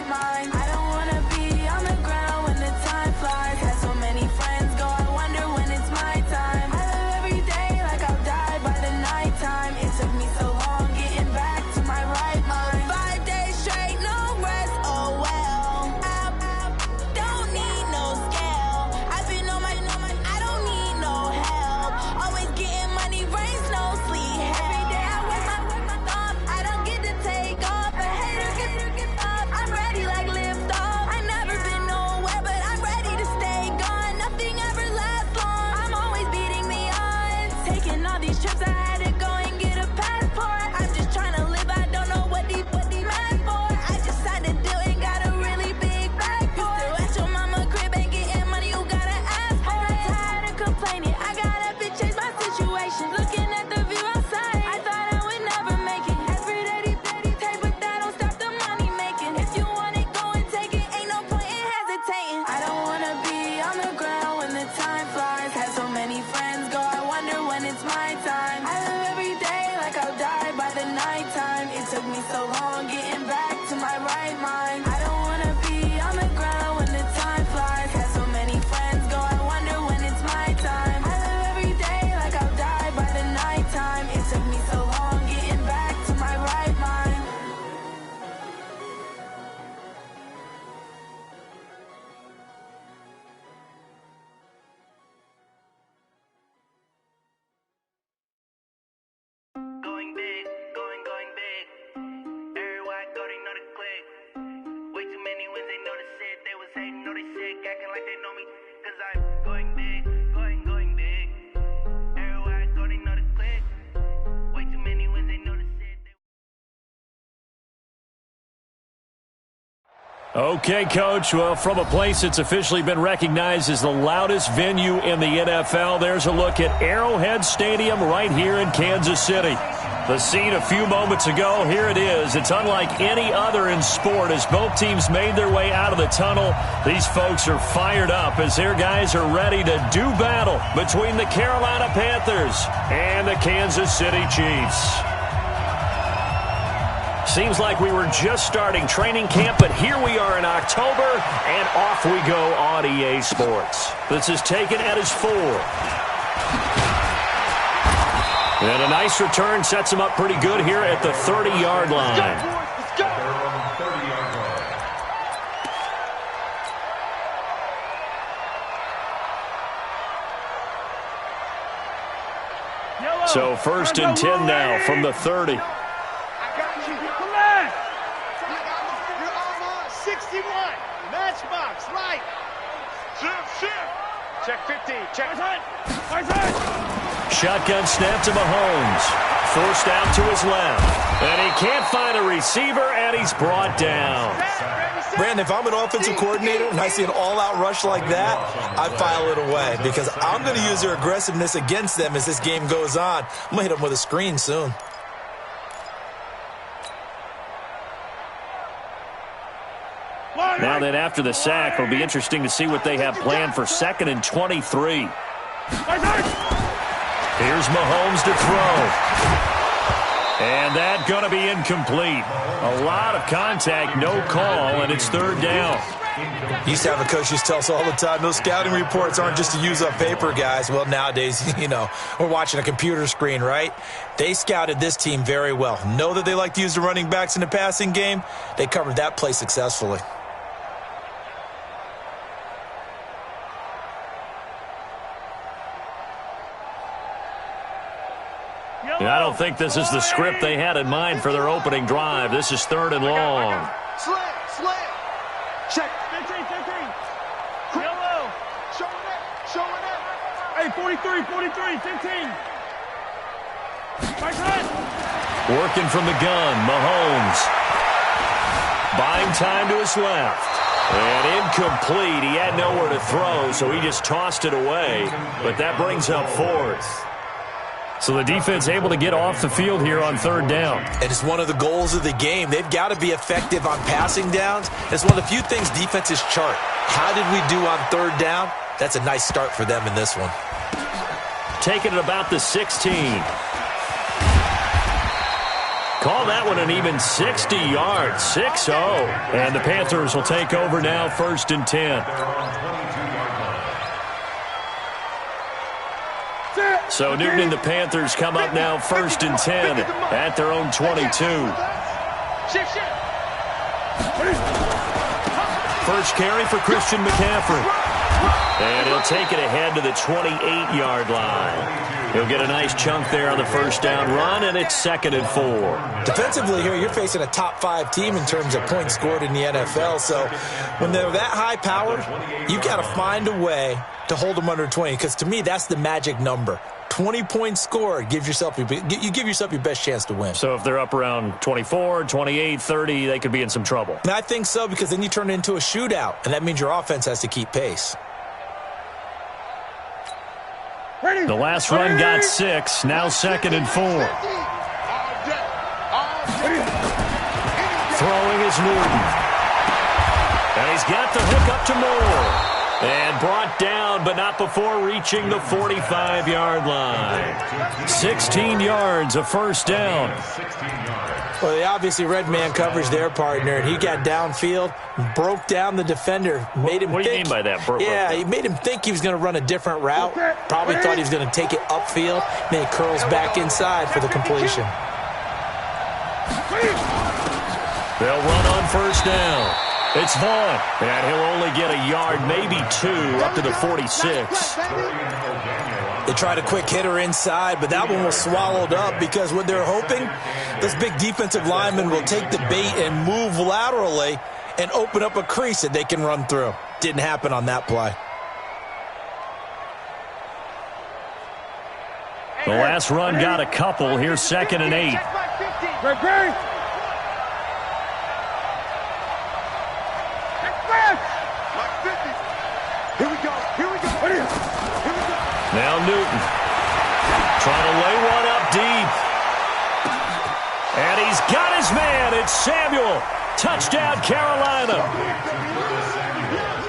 right mind. I don't wanna be on the ground when the time flies. Had so many friends go, I wonder when it's my time. I live every day like I'll die by the nighttime. It took me so long getting back to my right mind. 5 days straight, no rest, oh well. I don't need no scale. I've been on my, I don't need no help. Always getting money, rains, no sleep. Every day I work my thumb. I don't get to take off. A hater get up. I'm ready like lift off. I never been nowhere, but I'm ready to stay gone. Nothing ever lasts long. I'm always beating the odds. Taking all these trips, I had to go and get a passport. I'm just trying to live. I don't know what these mad for. I just signed a deal and got a really big bag for it. Still at your mama crib ain't getting money, you gotta ask for it. I'm tired of complaining. I gotta change my situation. Looking at the view outside, I thought I would never make it. Every day take, but that don't stop the money making. If you want it, go and take it. Ain't no point in hesitating. I don't wanna be on the ground when the time flies. Had so many friends go, I wonder when it's my time. I live every day like I'll die by the nighttime. It took me so long getting back to my right mind. I don't wanna be on the ground when the time flies. Had so many friends go, I wonder when it's my time. I live every day like I'll die by the nighttime. It took me so long getting back to my right mind. Going big, going big. Everywhere I go, they know the click. Way too many wins, they know the shit. They was hating, know they sick, acting like they know me. Cause I'm going big, going big. Everywhere I go, they know the click. Way too many wins, they know the shit. Okay, Coach. Well, from a place that's officially been recognized as the loudest venue in the NFL, there's a look at Arrowhead Stadium right here in Kansas City. The scene a few moments ago, here it is. It's unlike any other in sport as both teams made their way out of the tunnel. These folks are fired up as their guys are ready to do battle between the Carolina Panthers and the Kansas City Chiefs. Seems like we were just starting training camp, but here we are in October, and off we go on EA Sports. This is taken at his 4. And a nice return sets him up pretty good here at the 30-yard line. Let's go! So 1st and 10 now from the 30. Come on! You're almost 61. Matchbox, right. Shift. Check 50. Check. Shotgun snap to Mahomes. Forced out to his left. And he can't find a receiver, and he's brought down. Brandon, if I'm an offensive coordinator and I see an all-out rush like that, I file it away because I'm going to use their aggressiveness against them as this game goes on. I'm going to hit them with a screen soon. Now then, after the sack, it'll be interesting to see what they have planned for 2nd and 23. Here's Mahomes to throw. And that going to be incomplete. A lot of contact, no call, and it's 3rd down. Used to have a coach used to tell us all the time, those scouting reports aren't just to use up paper, guys. Well, nowadays, we're watching a computer screen, right? They scouted this team very well. Know that they like to use the running backs in the passing game. They covered that play successfully. I don't think this is the script they had in mind for their opening drive. This is 3rd and long. Slam. Check. 15. Yellow. Showing it. Hey, 43, 15. Working from the gun, Mahomes. Buying time to his left. And incomplete. He had nowhere to throw, so he just tossed it away. But that brings up 4th. So the defense able to get off the field here on 3rd down. And it's one of the goals of the game. They've got to be effective on passing downs. It's one of the few things defenses chart. How did we do on 3rd down? That's a nice start for them in this one. Taking it about the 16. Call that one an even 60 yards, 6-0. And the Panthers will take over now, 1st and 10. So Newton and the Panthers come up now 1st and 10 at their own 22. First carry for Christian McCaffrey. And he'll take it ahead to the 28-yard line. He'll get a nice chunk there on the first down run, and it's 2nd and 4. Defensively here, you're facing a top 5 team in terms of points scored in the NFL. So when they're that high-powered, you've got to find a way to hold them under 20, because to me, that's the magic number. 20 points scored, you give yourself your best chance to win. So if they're up around 24, 28, 30, they could be in some trouble. And I think so, because then you turn it into a shootout, and that means your offense has to keep pace. The last run got 6, now 2nd and 4. Throwing is Newton. And he's got the hook up to Moore. And brought down, but not before reaching the 45-yard line. 16 yards, a first down. Well, they obviously read man coverage there, partner, and he got downfield, broke down the defender, made him What do you think, mean by that? he made him think he was going to run a different route. Probably thought he was going to take it upfield. Then he curls back inside for the completion. They'll run on first down. It's Vaughn, and he'll only get a yard, maybe 2, up to the 46. They tried a quick hitter inside, but that one was swallowed up because what they're hoping, this big defensive lineman will take the bait and move laterally and open up a crease that they can run through. Didn't happen on that play. The last run got a couple. Here's 2nd and 8. Now Newton trying to lay one up deep. And he's got his man. It's Samuel. Touchdown, Carolina.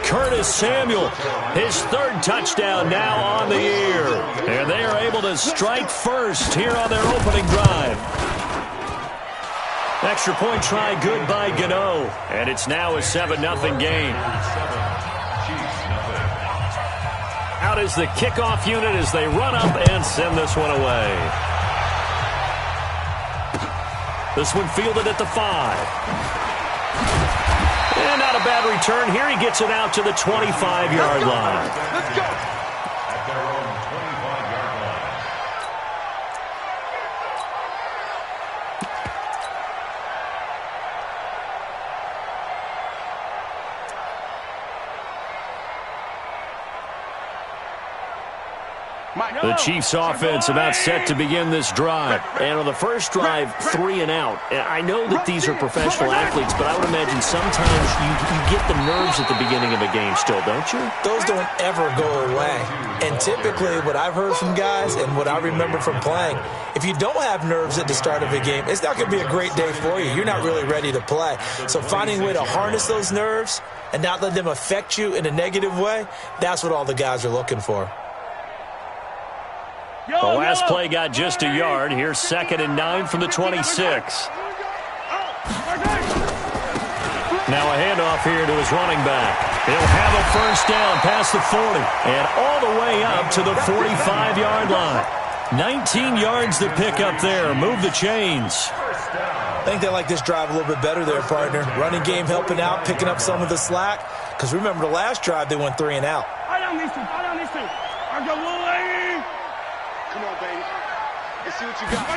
Curtis Samuel, his 3rd touchdown now on the year. And they are able to strike first here on their opening drive. Extra point try good by Gano. And it's now a 7-0 game. Out is the kickoff unit as they run up and send this one away. This one fielded at the 5. And not a bad return. Here he gets it out to the 25-yard line. Let's go. At their own 25-yard line. The Chiefs offense about set to begin this drive. And on the first drive, 3 and out. I know that these are professional athletes, but I would imagine sometimes you get the nerves at the beginning of a game still, don't you? Those don't ever go away. And typically what I've heard from guys and what I remember from playing, if you don't have nerves at the start of a game, it's not going to be a great day for you. You're not really ready to play. So finding a way to harness those nerves and not let them affect you in a negative way, that's what all the guys are looking for. The last play got just a yard. Here's 2nd and 9 from the 26. Now a handoff here to his running back. He'll have a first down past the 40 and all the way up to the 45-yard line. 19 yards to pick up there. Move the chains. I think they like this drive a little bit better there, partner. Running game helping out, picking up some of the slack. Because remember the last drive, they went 3 and out. Come on, baby. Let's see what you got.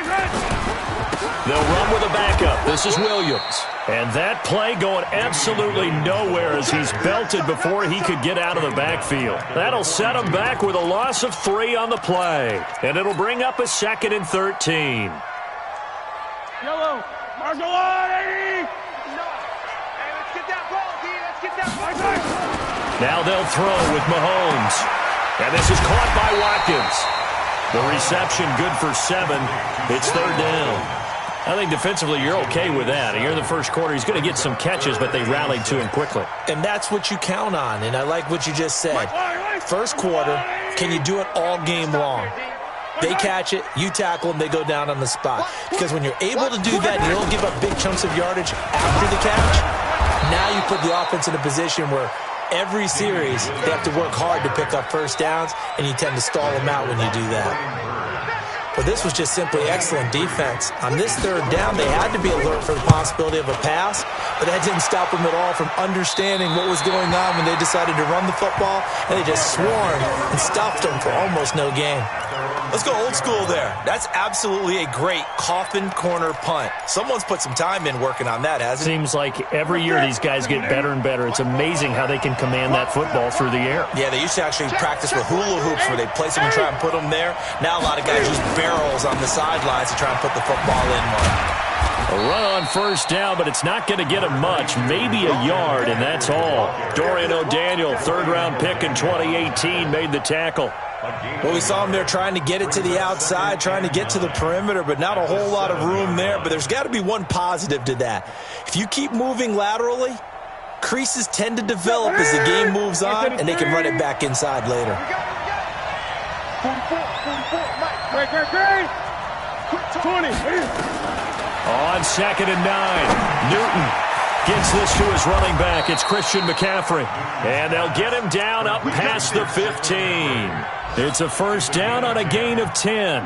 They'll run with a backup. This is Williams. And that play going absolutely nowhere as he's belted before he could get out of the backfield. That'll set him back with a loss of 3 on the play. And it'll bring up a 2nd and 13. Yellow. Marshall on, Eddie. No. Hey, let's get that ball, D. Let's get that ball. Now they'll throw with Mahomes. And this is caught by Watkins. The reception good for 7. It's 3rd down. I think defensively you're okay with that. Here in the first quarter, he's going to get some catches, but they rallied to him quickly. And that's what you count on, and I like what you just said. First quarter, can you do it all game long? They catch it, you tackle them, they go down on the spot. Because when you're able to do that and you don't give up big chunks of yardage after the catch, now you put the offense in a position where every series they have to work hard to pick up first downs, and you tend to stall them out when you do that. But this was just simply excellent defense. On this third down, they had to be alert for the possibility of a pass, but that didn't stop them at all from understanding what was going on when they decided to run the football, and they just swarmed and stuffed them for almost no gain. Let's go old school there. That's absolutely a great coffin corner punt. Someone's put some time in working on that, hasn't it? Seems like every year these guys get better and better. It's amazing how they can command that football through the air. Yeah, they used to actually practice with hula hoops where they place them and try and put them there. Now a lot of guys use barrels on the sidelines to try and put the football in one. A run on first down, but it's not going to get him much. Maybe a yard, and that's all. Dorian O'Daniel, third-round pick in 2018, made the tackle. Well, we saw him there trying to get it to the outside, trying to get to the perimeter, but not a whole lot of room there. But there's got to be one positive to that. If you keep moving laterally, creases tend to develop as the game moves on, and they can run it back inside later. 20. On 2nd and 9, Newton gets this to his running back. It's Christian McCaffrey. And they'll get him down up past the 15. It's a first down on a gain of 10.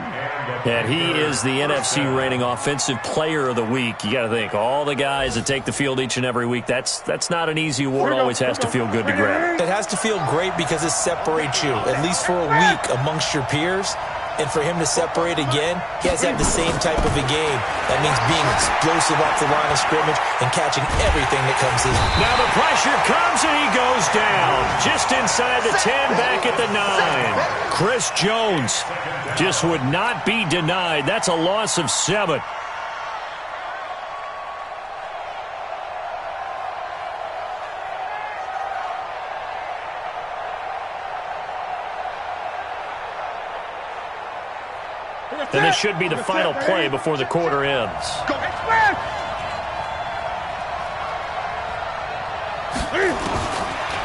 And he is the NFC reigning offensive player of the week. You got to think, all the guys that take the field each and every week, that's not an easy award. Always has to feel good to grab. It has to feel great because it separates you, at least for a week, amongst your peers. And for him to separate again, he has to have the same type of a game. That means being explosive off the line of scrimmage and catching everything that comes his way. Now the pressure comes and he goes down. Just inside the 10, back at the 9. Chris Jones just would not be denied. That's a loss of 7. And this should be the final play before the quarter ends.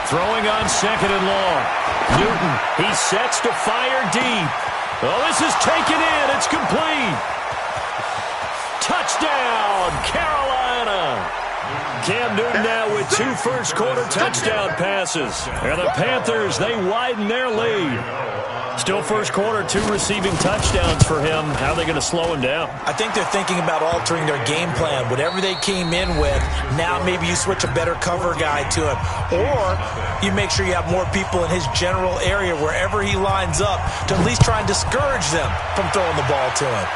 Throwing on 2nd and long. Newton, he sets to fire deep. Oh, this is taken in. It's complete. Touchdown, Carolina. Cam Newton now with 2 first-quarter touchdown passes. And the Panthers, they widen their lead. Still first quarter, 2 receiving touchdowns for him. How are they going to slow him down? I think they're thinking about altering their game plan. Whatever they came in with, now maybe you switch a better cover guy to him. Or you make sure you have more people in his general area wherever he lines up to at least try and discourage them from throwing the ball to him.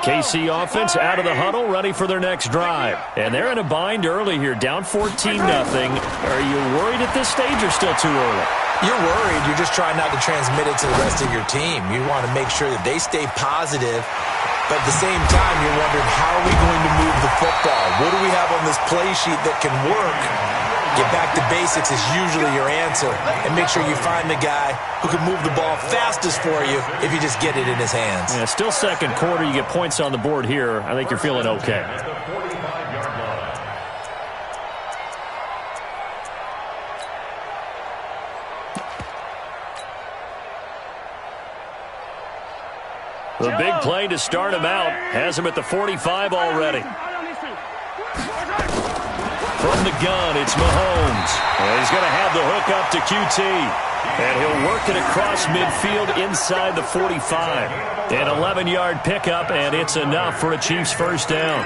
KC offense out of the huddle, ready for their next drive. And they're in a bind early here, down 14-0. Are you worried at this stage or still too early? You're worried. You're just trying not to transmit it to the rest of your team. You want to make sure that they stay positive, but at the same time, you're wondering, how are we going to move the football? What do we have on this play sheet that can work? Get back to basics is usually your answer, and make sure you find the guy who can move the ball fastest for you if you just get it in his hands. Yeah, still second quarter. You get points on the board here. I think you're feeling okay. The big play to start him out has him at the 45 already. From the gun, it's Mahomes. And he's going to have the hook up to QT. And he'll work it across midfield inside the 45. An 11-yard pickup, and it's enough for a Chiefs first down.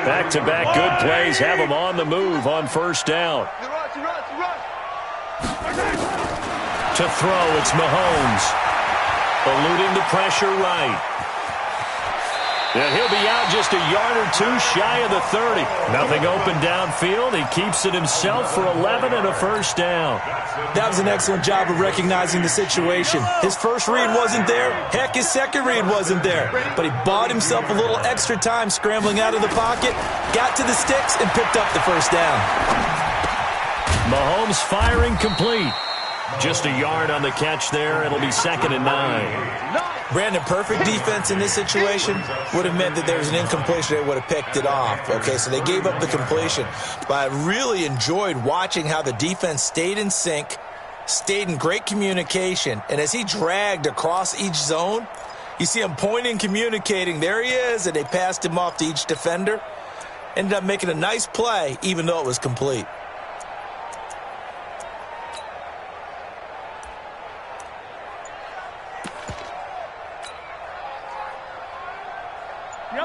Back-to-back good plays have him on the move on first down. To throw, it's Mahomes. Eluding the pressure right. And he'll be out just a yard or 2 shy of the 30. Nothing open downfield. He keeps it himself for 11 and a first down. That was an excellent job of recognizing the situation. His first read wasn't there. Heck, his second read wasn't there. But he bought himself a little extra time scrambling out of the pocket, got to the sticks, and picked up the first down. Mahomes firing complete. Just a yard on the catch there. It'll be 2nd and 9. Brandon, perfect defense in this situation would have meant that there was an incompletion. They would have picked it off. Okay, so they gave up the completion. But I really enjoyed watching how the defense stayed in sync, stayed in great communication, and as he dragged across each zone, you see him pointing, communicating. There he is, and they passed him off to each defender. Ended up making a nice play, even though it was complete.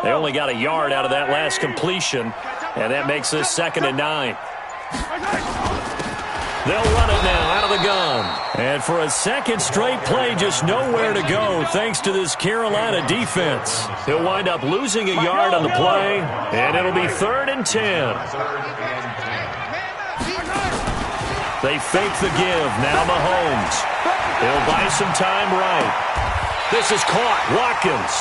They only got a yard out of that last completion, and that makes this 2nd and 9. They'll run it now out of the gun. And for a second straight play, just nowhere to go thanks to this Carolina defense. He'll wind up losing a yard on the play, and it'll be 3rd and 10. They fake the give. Now Mahomes. He'll buy some time right. This is caught. Watkins.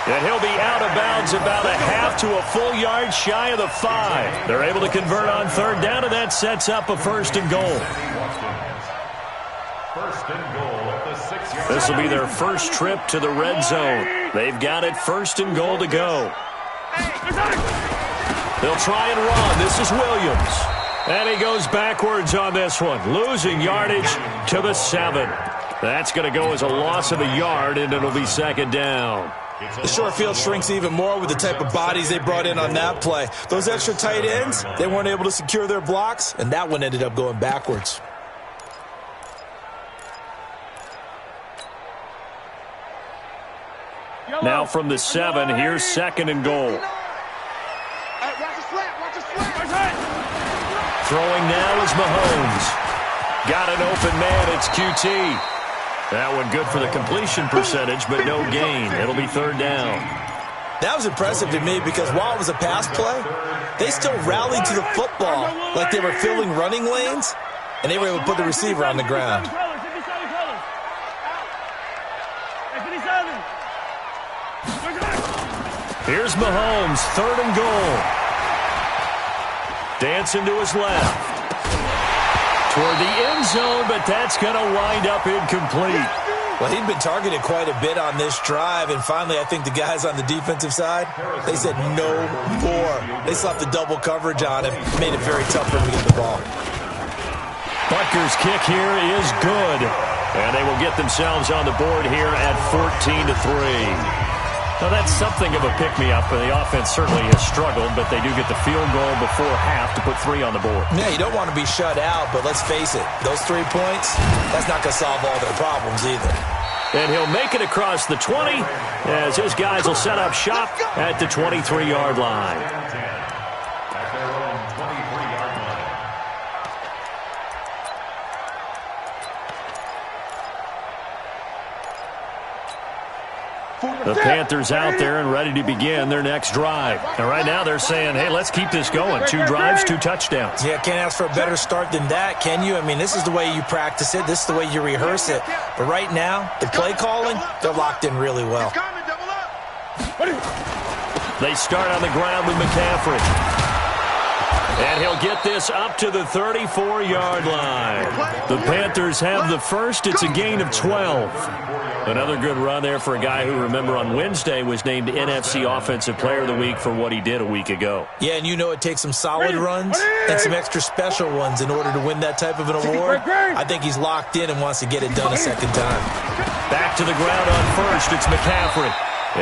And he'll be out of bounds about a half to a full yard shy of the 5. They're able to convert on 3rd down, and that sets up a 1st and goal. This will be their first trip to the red zone. They've got it 1st and goal to go. They'll try and run. This is Williams. And he goes backwards on this one, losing yardage to the 7. That's going to go as a loss of a yard, and it'll be 2nd down. The short field shrinks even more with the type of bodies they brought in on that play. Those extra tight ends, they weren't able to secure their blocks, and that one ended up going backwards. Now from the 7, here's 2nd and goal. Throwing now is Mahomes. Got an open man, it's QT. That one good for the completion percentage, but no gain. It'll be 3rd down. That was impressive to me because while it was a pass play, they still rallied to the football like they were filling running lanes, and they were able to put the receiver on the ground. Here's Mahomes, 3rd and goal. Dancing to his left. Toward the end zone, but that's going to wind up incomplete. Well, he'd been targeted quite a bit on this drive, and finally I think the guys on the defensive side, they said no more. They slapped the double coverage on him, made it very tough for him to get the ball. Butker's kick here is good, and they will get themselves on the board here at 14-3. Now, that's something of a pick-me-up, and the offense certainly has struggled, but they do get the field goal before half to put 3 on the board. Yeah, you don't want to be shut out, but let's face it, those 3 points, that's not going to solve all their problems either. And he'll make it across the 20 as his guys will set up shop at the 23-yard line. The Panthers out there and ready to begin their next drive. And right now they're saying, hey, let's keep this going. 2 drives, 2 touchdowns. Yeah, can't ask for a better start than that, can you? I mean, this is the way you practice it. This is the way you rehearse it. But right now, the play calling, they're locked in really well. They start on the ground with McCaffrey. And he'll get this up to the 34-yard line. The Panthers have the first. It's a gain of 12. Another good run there for a guy who, remember, on Wednesday was named NFC Offensive Player of the Week for what he did a week ago. Yeah, and you know it takes some solid runs and some extra special ones in order to win that type of an award. I think he's locked in and wants to get it done a second time. Back to the ground on first. It's McCaffrey.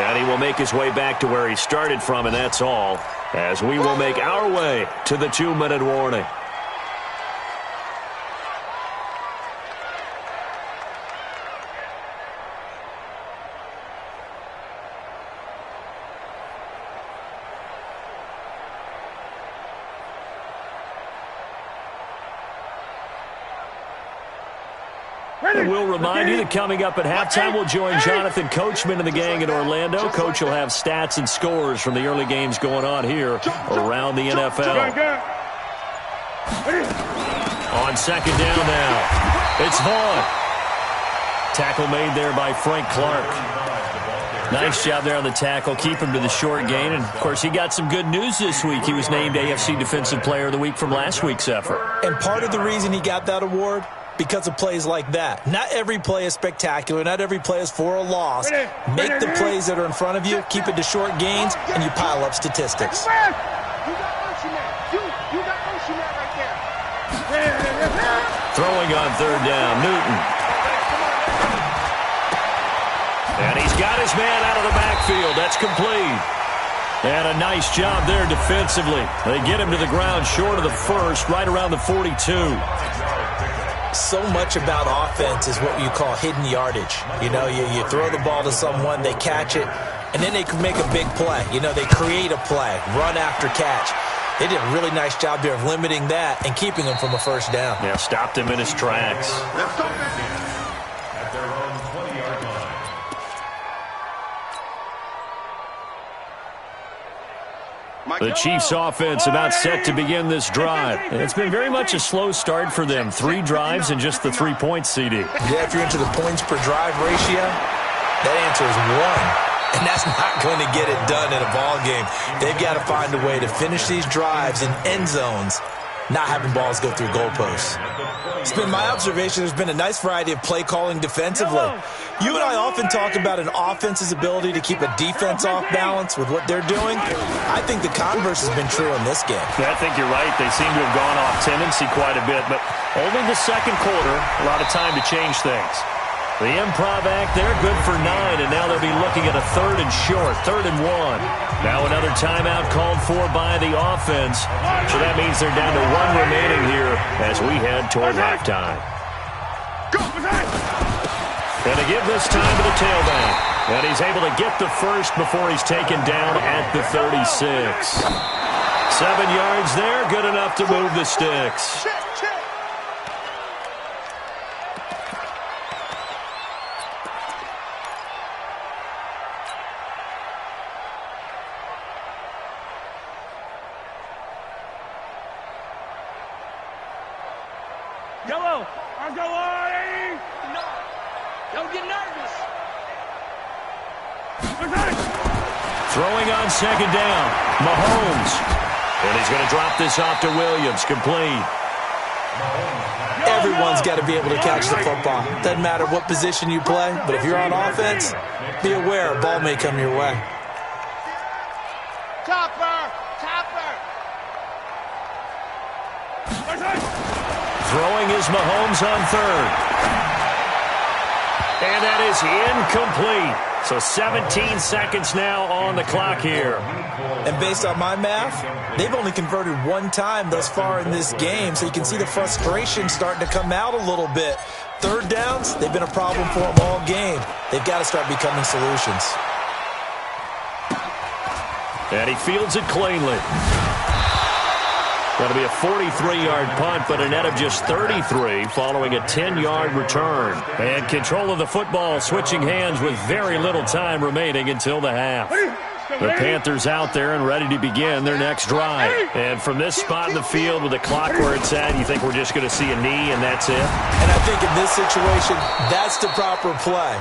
And he will make his way back to where he started from, and that's all, as we will make our way to the 2-minute warning. And we'll remind you that coming up at halftime, we'll join Jonathan Coachman and the gang in Orlando. Coach will have stats and scores from the early games going on here around the NFL. On 2nd down now, it's Vaughn. Tackle made there by Frank Clark. Nice job there on the tackle. Keep him to the short gain. And, of course, he got some good news this week. He was named AFC Defensive Player of the Week from last week's effort. And part of the reason he got that award because of plays like that. Not every play is spectacular. Not every play is for a loss. Make the plays that are in front of you, keep it to short gains, and you pile up statistics. You got Ocean right there. Throwing on third down, Newton. And he's got his man out of the backfield. That's complete. And a nice job there defensively. They get him to the ground short of the first, right around the 42. So much about offense is what you call hidden yardage. You know, you throw the ball to someone, they catch it, and then they can make a big play. You know, they create a play, run after catch. They did a really nice job there of limiting that and keeping him from a first down. Yeah, stopped him in his tracks. Let's go, At their own 20-yard line. The Chiefs' offense about set to begin this drive. It's been very much a slow start for them. 3 drives and just the 3 points, CD. Yeah, if you're into the points per drive ratio, that answer is 1. And that's not going to get it done in a ball game. They've got to find a way to finish these drives in end zones, not having balls go through goalposts. It's been my observation there's been a nice variety of play calling defensively. You and I often talk about an offense's ability to keep a defense off balance with what they're doing. I think the converse has been true in this game. Yeah, I think you're right. They seem to have gone off tendency quite a bit, but only the second quarter, a lot of time to change things. The improv act there, good for 9, and now they'll be looking at a 3rd and short, 3rd and 1. Now another timeout called for by the offense. So that means they're down to 1 remaining here as we head toward halftime. And to give this time to the tailback. And he's able to get the first before he's taken down at the 36. 7 yards there, good enough to move the sticks. Yellow, I'll go on. Don't get nervous. Throwing on second down, Mahomes. And he's going to drop this off to Williams, complete. Everyone's got to be able to catch the football. Doesn't matter what position you play, but if you're on offense, be aware a ball may come your way. Topper. Throwing is Mahomes on 3rd. And that is incomplete. So 17 seconds now on the clock here. And based on my math, they've only converted 1 time thus far in this game, so you can see the frustration starting to come out a little bit. 3rd downs, they've been a problem for them all game. They've got to start becoming solutions. And he fields it cleanly. That'll be a 43-yard punt, but a net of just 33 following a 10-yard return. And control of the football switching hands with very little time remaining until the half. The Panthers out there and ready to begin their next drive. And from this spot in the field with the clock where it's at, you think we're just going to see a knee and that's it? And I think in this situation, that's the proper play.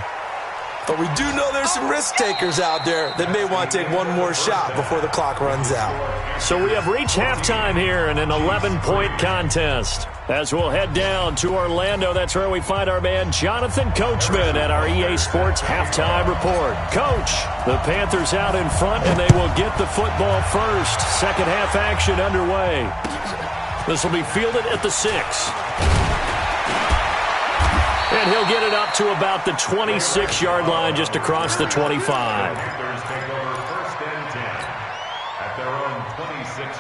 But we do know there's some risk takers out there that may want to take one more shot before the clock runs out. So we have reached halftime here in an 11-point contest. As we'll head down to Orlando, that's where we find our man Jonathan Coachman at our EA Sports Halftime Report. Coach, the Panthers out in front, and they will get the football first. Second half action underway. This will be fielded at the 6. And he'll get it up to about the 26-yard line, just across the 25.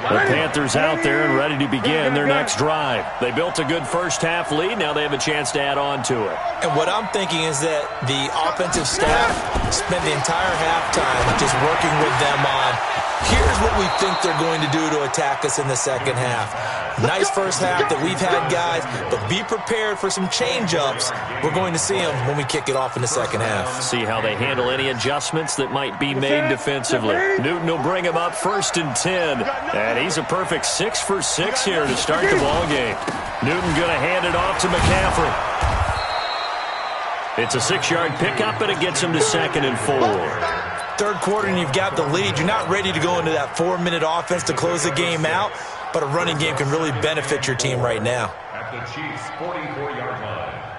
The Panthers out there and ready to begin their next drive. They built a good first-half lead. Now they have a chance to add on to it. And what I'm thinking is that the offensive staff spent the entire halftime just working with them on, here's what we think they're going to do to attack us in the second half. Nice first half that we've had, guys, but be prepared for some change-ups. We're going to see them when we kick it off in the second half. See how they handle any adjustments that might be made defensively. Newton will bring him up 1st and 10. And he's a perfect 6 for 6 here to start the ball game. Newton going to hand it off to McCaffrey. It's a 6-yard pickup, and it gets him to 2nd and 4. Third quarter and you've got the lead. You're not ready to go into that 4-minute offense to close the game out, but a running game can really benefit your team right now. the Chiefs' 44-yard line.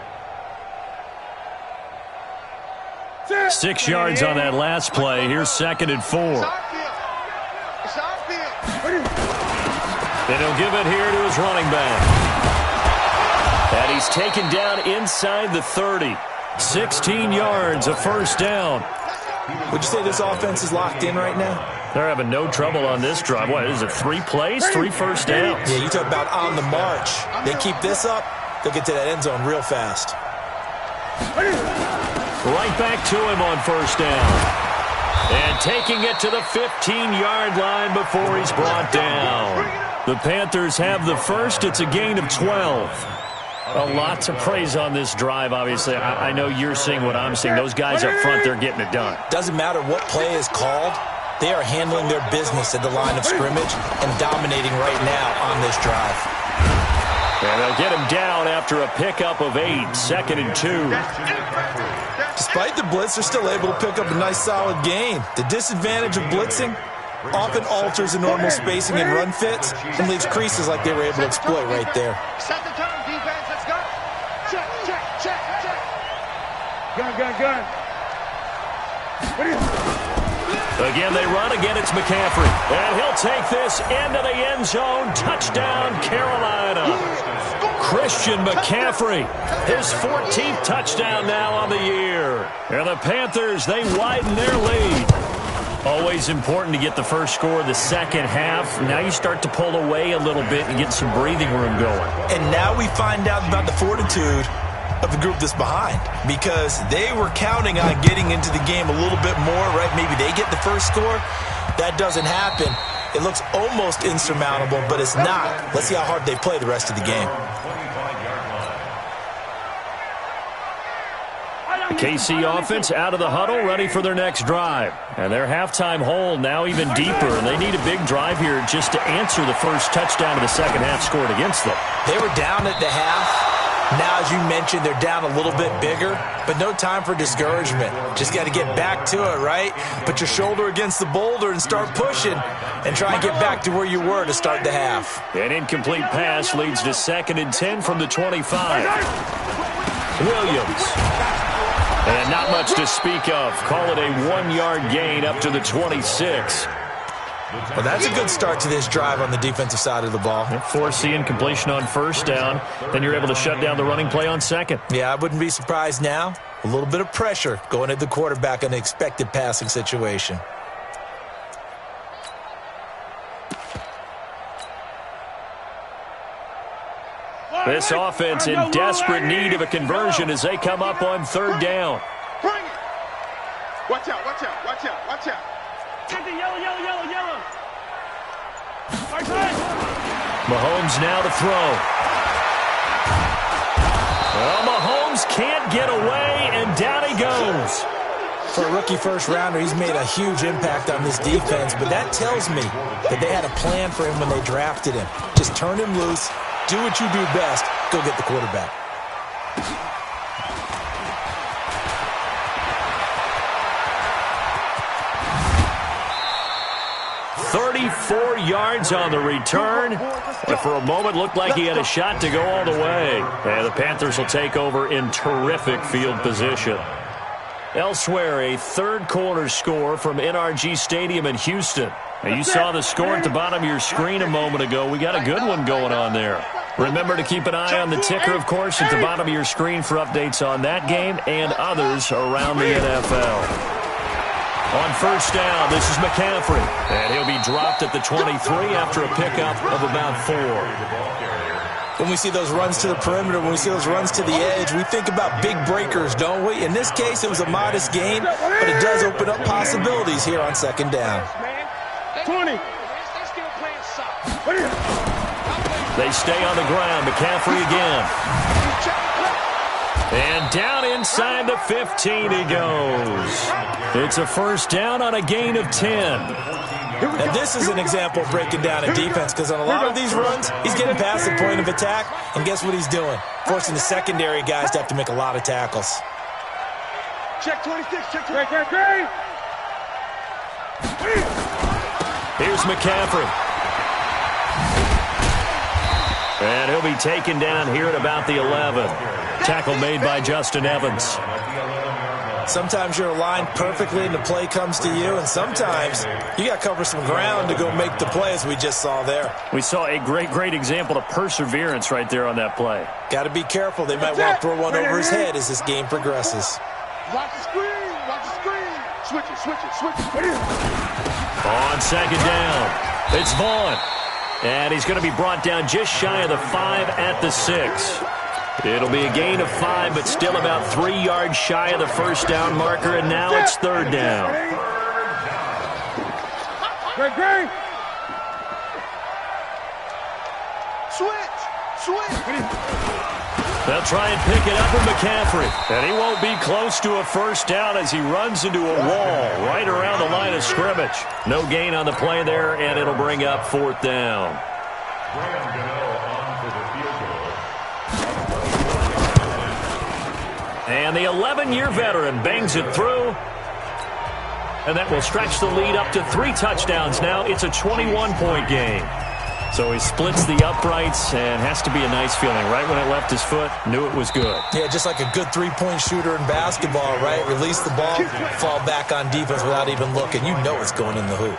6 yards on that last play. Here's 2nd and 4. And he'll give it here to his running back. And he's taken down inside the 30. 16 yards, a first down. Would you say this offense is locked in right now? They're having no trouble on this drive. What is it, 3 plays, 3 first downs? Yeah, you talk about on the march. They keep this up, they'll get to that end zone real fast. Right back to him on first down. And taking it to the 15-yard line before he's brought down. The Panthers have the first. It's a gain of 12. A lot to praise on this drive, obviously. I know you're seeing what I'm seeing. Those guys up front, they're getting it done. Doesn't matter what play is called. They are handling their business at the line of scrimmage and dominating right now on this drive. And they'll get him down after a pickup of 8, 2nd and 2. Despite the blitz, they're still able to pick up a nice solid gain. The disadvantage of blitzing often alters the normal spacing and run fits and leaves creases like they were able to exploit right there. Set the tone, defense. Let's go. Check, check, check, check. Gun. Again, they run. Again, it's McCaffrey. And he'll take this into the end zone. Touchdown, Carolina. Christian McCaffrey, his 14th touchdown now on the year. And the Panthers, they widen their lead. Always important to get the first score of the second half. Now you start to pull away a little bit and get some breathing room going. And now we find out about the fortitude of the group that's behind, because they were counting on getting into the game a little bit more, right? Maybe they get the first score. That doesn't happen. It looks almost insurmountable, but it's not. Let's see how hard they play the rest of the game. The KC offense out of the huddle, ready for their next drive. And their halftime hole now even deeper, and they need a big drive here just to answer the first touchdown of the second half scored against them. They were down at the half. Now, as you mentioned, they're down a little bit bigger, but no time for discouragement. Just got to get back to it, right? Put your shoulder against the boulder and start pushing and try and get back to where you were to start the half. An incomplete pass leads to 2nd and 10 from the 25. Williams. And not much to speak of. Call it a 1-yard gain up to the 26. Well, that's a good start to this drive on the defensive side of the ball. Force the incompletion on first down. Then you're able to shut down the running play on second. Yeah, I wouldn't be surprised now. A little bit of pressure going at the quarterback in an expected passing situation. This offense in desperate need of a conversion as they come up on 3rd down. Bring it. Watch out. Get the yellow. Mahomes now to throw. Well, Mahomes can't get away, and down he goes. For a rookie first-rounder, he's made a huge impact on this defense, but that tells me that they had a plan for him when they drafted him. Just turn him loose, do what you do best, go get the quarterback. 34 yards on the return. And for a moment, looked like he had a shot to go all the way. And the Panthers will take over in terrific field position. Elsewhere, a third-quarter score from NRG Stadium in Houston. Now, you saw the score at the bottom of your screen a moment ago. We got a good one going on there. Remember to keep an eye on the ticker, of course, at the bottom of your screen for updates on that game and others around the NFL. On first down, this is McCaffrey. And he'll be dropped at the 23 after a pickup of about 4. When we see those runs to the perimeter, when we see those runs to the edge, we think about big breakers, don't we? In this case, it was a modest gain, but it does open up possibilities here on second down. 20. They stay on the ground. McCaffrey again. And down inside the 15 he goes. It's a first down on a gain of 10. And this is an example of breaking down a defense, because on a lot of these runs, he's getting past the point of attack, and guess what he's doing? Forcing the secondary guys to have to make a lot of tackles. Check 26, check 23. Here's McCaffrey. And he'll be taken down here at about the 11. Tackle made by Justin Evans. Sometimes you're aligned perfectly and the play comes to you, and sometimes you got to cover some ground to go make the play, as we just saw there. We saw a great example of perseverance right there on that play. Got to be careful. They might want to throw one over his head as this game progresses. Watch the screen. Watch the screen. Switch it. On second down, it's Vaughn. And he's going to be brought down just shy of the 5 at the 6. It'll be a gain of 5, but still about 3 yards shy of the first down marker, and now it's third down. Great. Switch. They'll try and pick it up with McCaffrey. And he won't be close to a first down as he runs into a wall right around the line of scrimmage. No gain on the play there, and it'll bring up fourth down. And the 11-year veteran bangs it through. And that will stretch the lead up to 3 touchdowns now. It's a 21-point game. So he splits the uprights and has to be a nice feeling. Right when it left his foot, knew it was good. Yeah, just like a good three-point shooter in basketball, right? Release the ball, fall back on defense without even looking. You know it's going in the hoop.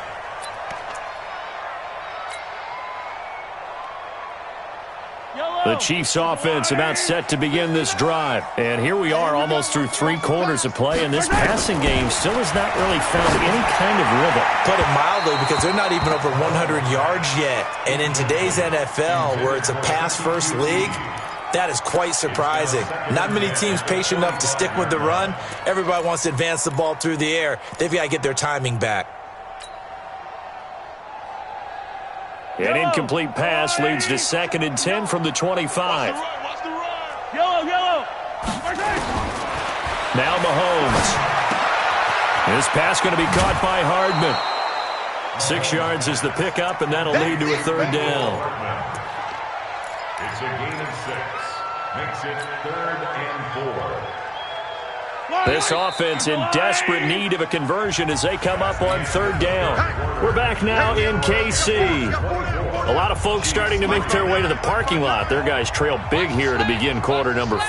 The Chiefs offense about set to begin this drive. And here we are almost through 3 quarters of play, and this passing game still has not really found any kind of rhythm. Put it mildly, because they're not even over 100 yards yet. And in today's NFL, where it's a pass-first league, that is quite surprising. Not many teams patient enough to stick with the run. Everybody wants to advance the ball through the air. They've got to get their timing back. An incomplete pass leads to 2nd and 10 from the 25. Yellow. Now Mahomes. This pass going to be caught by Hardman. 6 yards is the pickup, and that'll lead to a third down. It's a gain of 6. Makes it 3rd and 4. This offense in desperate need of a conversion as they come up on third down. We're back now in KC. A lot of folks starting to make their way to the parking lot. Their guys trail big here to begin quarter number 4.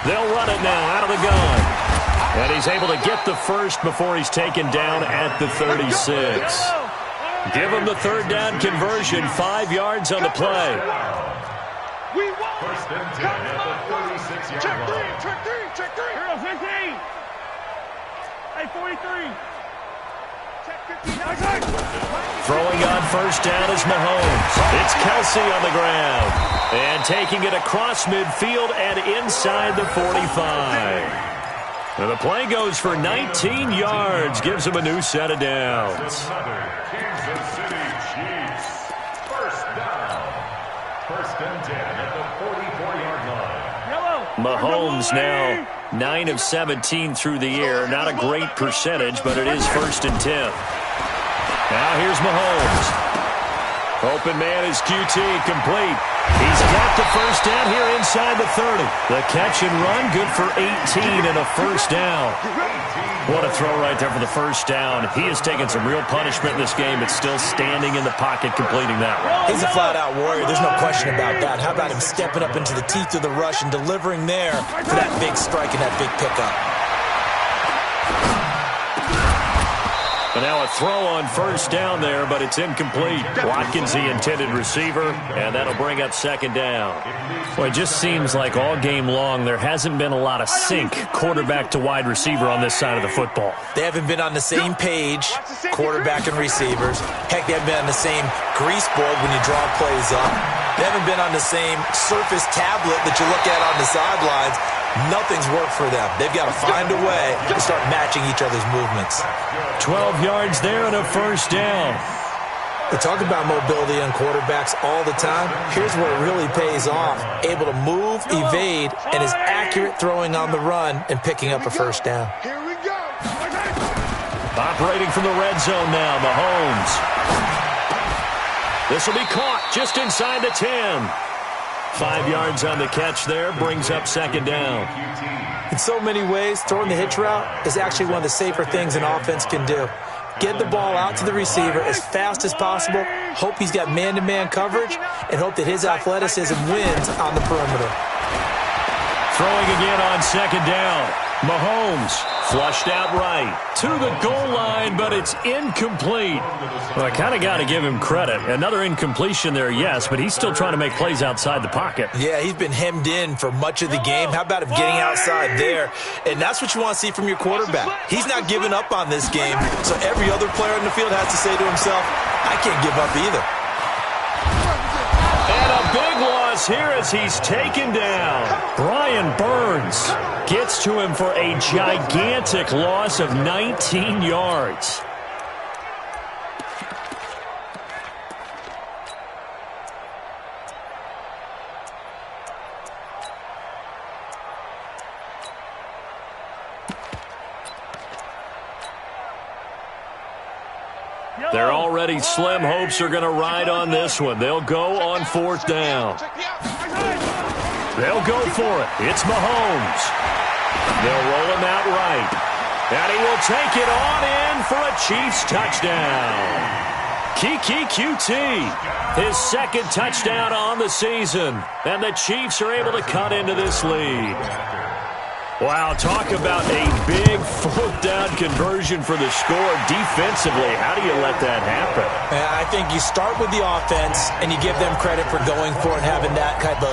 They'll run it now out of the gun. And he's able to get the first before he's taken down at the 36. Give him the third down conversion, 5 yards on the play. First and 10 at the 36-yard line. Check three. Hero 15. Hey, 43. Check 15. Throwing on first down is Mahomes. It's Kelsey on the ground. And taking it across midfield and inside the 45. And the play goes for 19 yards. Gives him a new set of downs. Another Kansas City Chiefs. First down. First and 10 at the 44-yard line. Mahomes now 9 of 17 through the air. Not a great percentage, but it is 1st and 10. Now here's Mahomes. Open man is QT, complete. He's got the first down here inside the 30. The catch and run, good for 18 and a first down. What a throw right there for the first down. He has taken some real punishment in this game, but still standing in the pocket completing that one. He's a flat-out warrior. There's no question about that. How about him stepping up into the teeth of the rush and delivering there for that big strike and that big pickup? But now a throw on first down there, but it's incomplete. Watkins, the intended receiver, and that'll bring up second down. Well, it just seems like all game long there hasn't been a lot of sync quarterback to wide receiver on this side of the football. They haven't been on the same page, quarterback and receivers. Heck, they haven't been on the same grease board when you draw plays up. They haven't been on the same surface tablet that you look at on the sidelines. Nothing's worked for them. They've got to find a way to start matching each other's movements. 12 yards there and a first down. They talk about mobility on quarterbacks all the time. Here's where it really pays off. Able to move, evade, and is accurate throwing on the run and picking up a first down. Here we go. Operating from the red zone now, Mahomes. This will be caught just inside the 10. 5 yards on the catch there, brings up second down. In so many ways, throwing the hitch route is actually one of the safer things an offense can do. Get the ball out to the receiver as fast as possible. Hope he's got man-to-man coverage, and hope that his athleticism wins on the perimeter. Throwing again on second down. Mahomes flushed out right to the goal line, but it's incomplete. Well, I kind of got to give him credit. Another incompletion there, yes, but he's still trying to make plays outside the pocket. Yeah, he's been hemmed in for much of the game. How about him getting outside there? And that's what you want to see from your quarterback. He's not giving up on this game, so every other player in the field has to say to himself, I can't give up either. And a big loss here as he's taken down. Brian Burns gets to him for a gigantic loss of 19 yards. They're already slim hopes are going to ride on this one. They'll go on fourth down. They'll go for it. It's Mahomes. They'll roll him out right. And he will take it on in for a Chiefs touchdown. Kiki QT, his second touchdown on the season. And the Chiefs are able to cut into this lead. Wow, talk about a big fourth down conversion for the score. Defensively, how do you let that happen? I think you start with the offense, and you give them credit for going for it, having that kind of,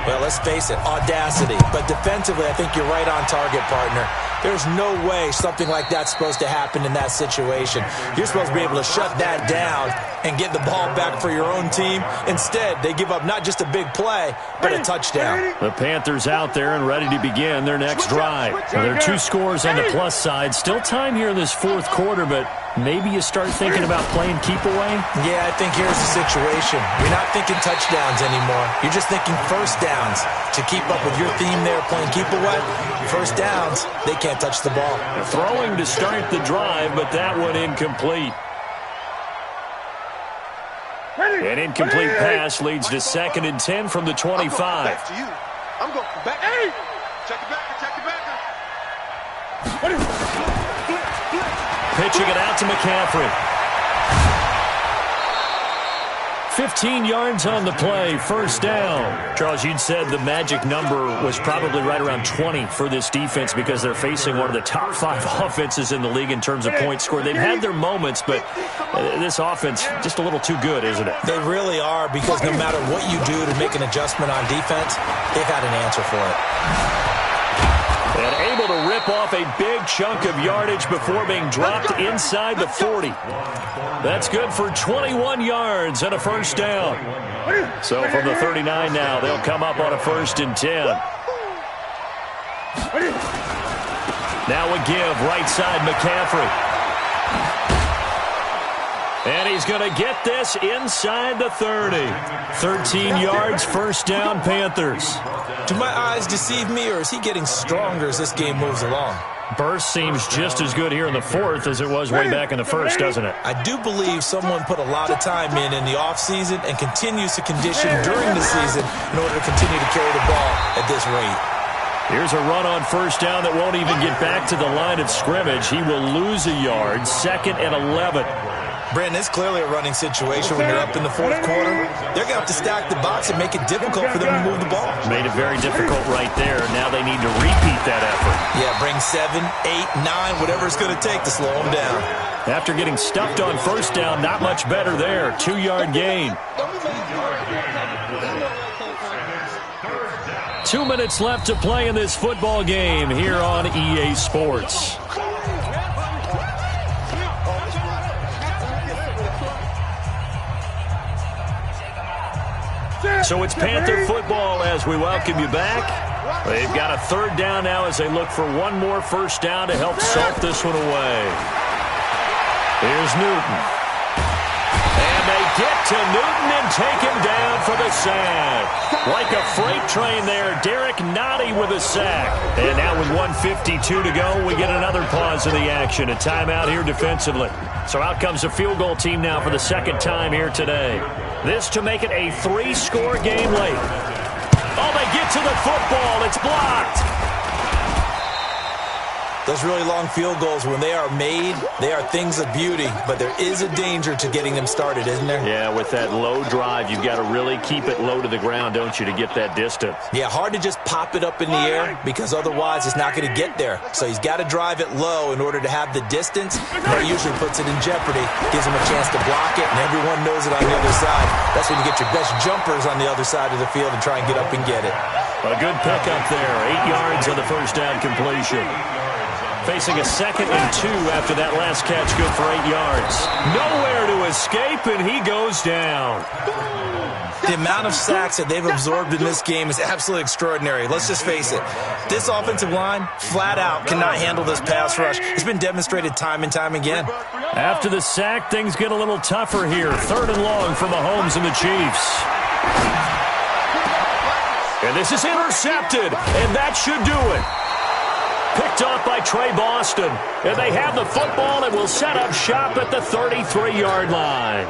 well, let's face it, audacity. But defensively, I think you're right on target, partner. There's no way something like that's supposed to happen in that situation. You're supposed to be able to shut that down and get the ball back for your own team. Instead, they give up not just a big play, but a touchdown. The Panthers out there and ready to begin their next drive. Well, there are two scores on the plus side. Still time here in this fourth quarter, but maybe you start thinking about playing keep away? Yeah, I think here's the situation. You're not thinking touchdowns anymore. You're just thinking first downs. To keep up with your theme there, playing keep away, first downs, they can't touch the ball. Throwing to start the drive, but that one incomplete. An incomplete pass leads to 2nd and 10 from the 25. I'm going back. Hey! Check it back. Pitching it out to McCaffrey. 15 yards on the play, first down. Charles, you'd said the magic number was probably right around 20 for this defense because they're facing one of the top 5 offenses in the league in terms of points scored. They've had their moments, but this offense just a little too good, isn't it? They really are, because no matter what you do to make an adjustment on defense, they've had an answer for it. And able to rip off a big chunk of yardage before being dropped inside the 40. That's good for 21 yards and a first down. So from the 39 now, they'll come up on a 1st and 10. Now a give, right side McCaffrey. And he's going to get this inside the 30. 13 yards, first down, Panthers. Do my eyes deceive me, or is he getting stronger as this game moves along? Burst seems just as good here in the fourth as it was way back in the first, doesn't it? I do believe someone put a lot of time in the offseason and continues to condition during the season in order to continue to carry the ball at this rate. Here's a run on first down that won't even get back to the line of scrimmage. He will lose a yard, 2nd and 11. Brandon, it's clearly a running situation when you're up in the fourth quarter. They're going to have to stack the box and make it difficult for them to move the ball. Made it very difficult right there. Now they need to repeat that effort. Yeah, bring 7, 8, 9, whatever it's going to take to slow them down. After getting stuffed on first down, not much better there. 2-yard gain. 2 minutes left to play in this football game here on EA Sports. So it's Panther football as we welcome you back. They've got a 3rd down now as they look for one more first down to help salt this one away. Here's Newton. And they get to Newton and take him down for the sack. Like a freight train there, Derek Nottie with a sack. And now with 1:52 to go, we get another pause in the action. A timeout here defensively. So out comes the field goal team now for the 2nd time here today. This to make it a 3-score game late. Oh, they get to the football. It's blocked. Those really long field goals, when they are made, they are things of beauty, but there is a danger to getting them started, isn't there? Yeah, with that low drive, you've got to really keep it low to the ground, don't you, to get that distance. Yeah, hard to just pop it up in the air because otherwise it's not going to get there. So he's got to drive it low in order to have the distance. That usually puts it in jeopardy, gives him a chance to block it, and everyone knows it on the other side. That's when you get your best jumpers on the other side of the field and try and get up and get it. A good pickup there, 8 yards on the first down completion. Facing a 2nd and 2 after that last catch, good for 8 yards. Nowhere to escape, and he goes down. The amount of sacks that they've absorbed in this game is absolutely extraordinary. Let's just face it. This offensive line, flat out, cannot handle this pass rush. It's been demonstrated time and time again. After the sack, things get a little tougher here. 3rd and long for Mahomes and the Chiefs. And this is intercepted, and that should do it. Picked off by Trey Boston. And they have the football and will set up shop at the 33-yard line.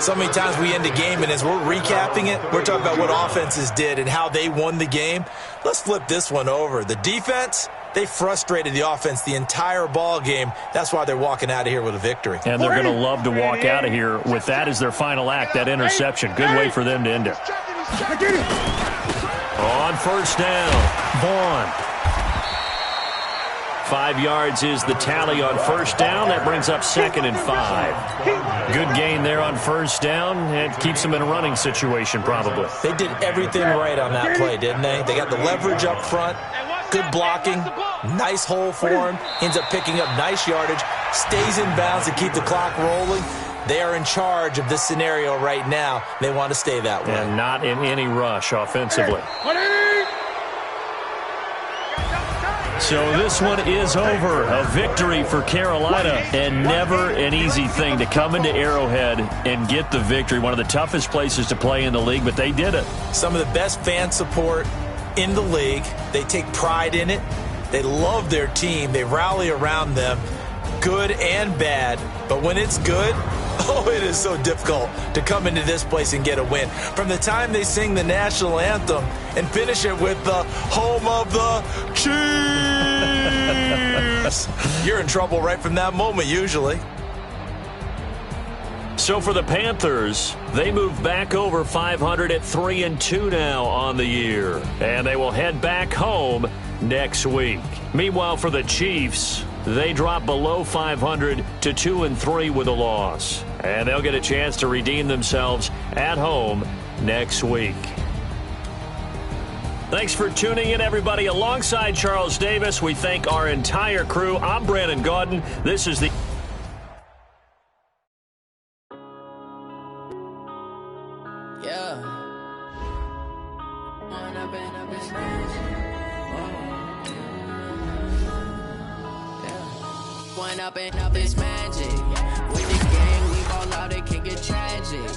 So many times we end a game, and as we're recapping it, we're talking about what offenses did and how they won the game. Let's flip this one over. The defense, they frustrated the offense the entire ball game. That's why they're walking out of here with a victory. And they're going to love to walk out of here with that as their final act, that interception. Good way for them to end it. On first down, Vaughn. 5 yards is the tally on first down. That brings up 2nd and 5. Good gain there on first down. It keeps them in a running situation probably. They did everything right on that play, didn't they? They got the leverage up front, good blocking, nice hole for him. Ends up picking up nice yardage, stays in bounds to keep the clock rolling. They are in charge of this scenario right now. They want to stay that way. And not in any rush offensively. So this one is over. A victory for Carolina, and never an easy thing to come into Arrowhead and get the victory. One of the toughest places to play in the league, but they did it. Some of the best fan support in the league. They take pride in it. They love their team. They rally around them, good and bad. But when it's good, oh, it is so difficult to come into this place and get a win. From the time they sing the national anthem and finish it with the home of the Chiefs, you're in trouble right from that moment usually. So for the Panthers, they move back over 500 at 3-2 now on the year. And they will head back home next week. Meanwhile, for the Chiefs, they drop below 500 to 2-3 with a loss. And they'll get a chance to redeem themselves at home next week. Thanks for tuning in, everybody. Alongside Charles Davis, we thank our entire crew. I'm Brandon Gaudin. This is the... Up is magic. With the game, we ball out, it can get tragic.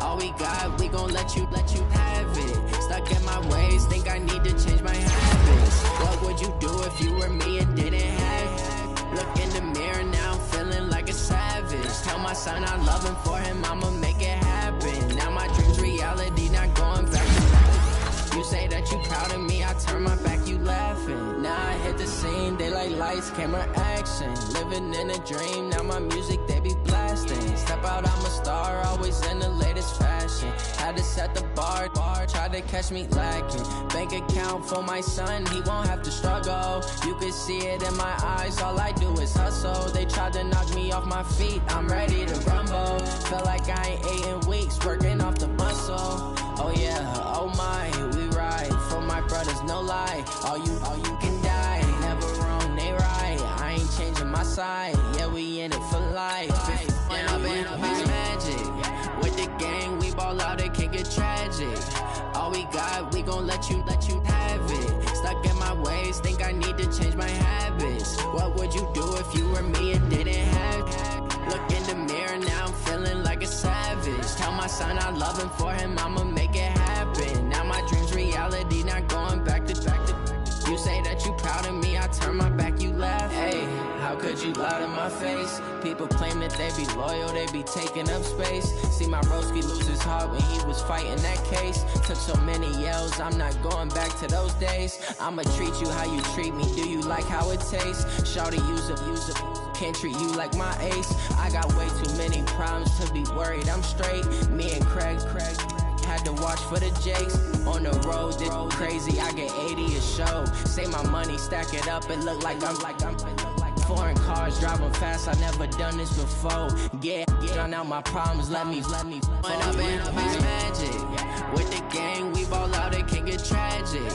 All we got, we gon' let you have it. Stuck in my ways, think I need to change my habits. What would you do if you were me and didn't have it? Look in the mirror now, I'm feeling like a savage. Tell my son I love him, for him I'ma make it happen. Now my dream's reality, not going back to back. You say that you proud of me, I turn my back, you laughing. Now I hit the scene, they like lights, camera, action. Living in a dream, now my music, they be blasting. Step out, I'm a star, always in the latest fashion. Had to set the bar, try to catch me lacking. Bank account for my son, he won't have to struggle. You can see it in my eyes, all I do is hustle. They tried to knock me off my feet, I'm ready to rumble. Feel like I ain't ate in weeks, working off the muscle. Oh yeah, oh my, we ride for my brothers, no lie. All you can die, never wrong, they right. I ain't changing my side, yeah, we in it for life. Down, it's magic. With the gang, we ball out, it can get tragic. All we got, we gon' let you have it. Stuck in my ways, think I need to change my habits. What would you do if you were me and didn't have it? Look in the mirror, now I'm feeling like a savage. Tell my son I love him, for him I'ma make it happen. Now my dream's reality, not going back to back to. You say that you proud of me, I turn my back, you laugh. Hey, how could you lie to my face? People claim if they be loyal, they be taking up space. See my broski lose his heart when he was fighting that case. Took so many yells, I'm not going back to those days. I'ma treat you how you treat me, do you like how it tastes? Shawty, use up, can't treat you like my ace. I got way too many problems to be worried, I'm straight. Me and Craig had to watch for the Jakes. On the road, this crazy, I get 80 a show. Say my money, stack it up, it look like I'm foreign cars, driving fast, I never done this before. Get out my problems, let me When up in Beast Magic, with the gang, we ball out, it can get tragic.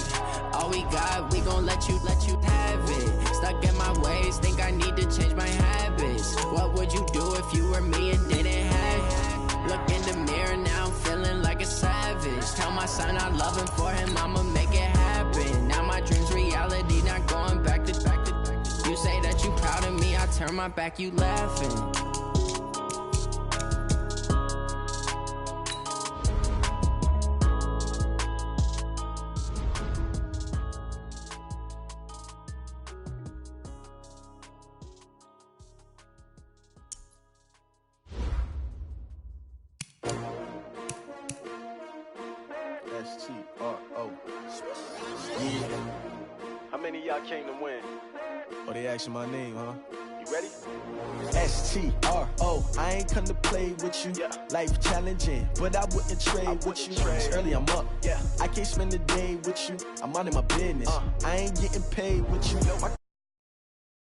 All we got, we gon' let you have it. Stuck in my ways, think I need to change my habits. What would you do if you were me and didn't have it? Look in the mirror now, I'm feeling like a savage. Tell my son I love him, for him I'ma make it happen. Now my dream's reality, not going back to. You say that you proud of me, I turn my back, you laughing. S-T-R-O. Yeah. How many of y'all came to win? Oh, they asking my name, huh? You ready? S-T-R-O. I ain't come to play with you. Yeah. Life challenging, but I wouldn't trade with you. It's early, I'm up. Yeah. I can't spend the day with you. I'm minding my business. I ain't getting paid with you.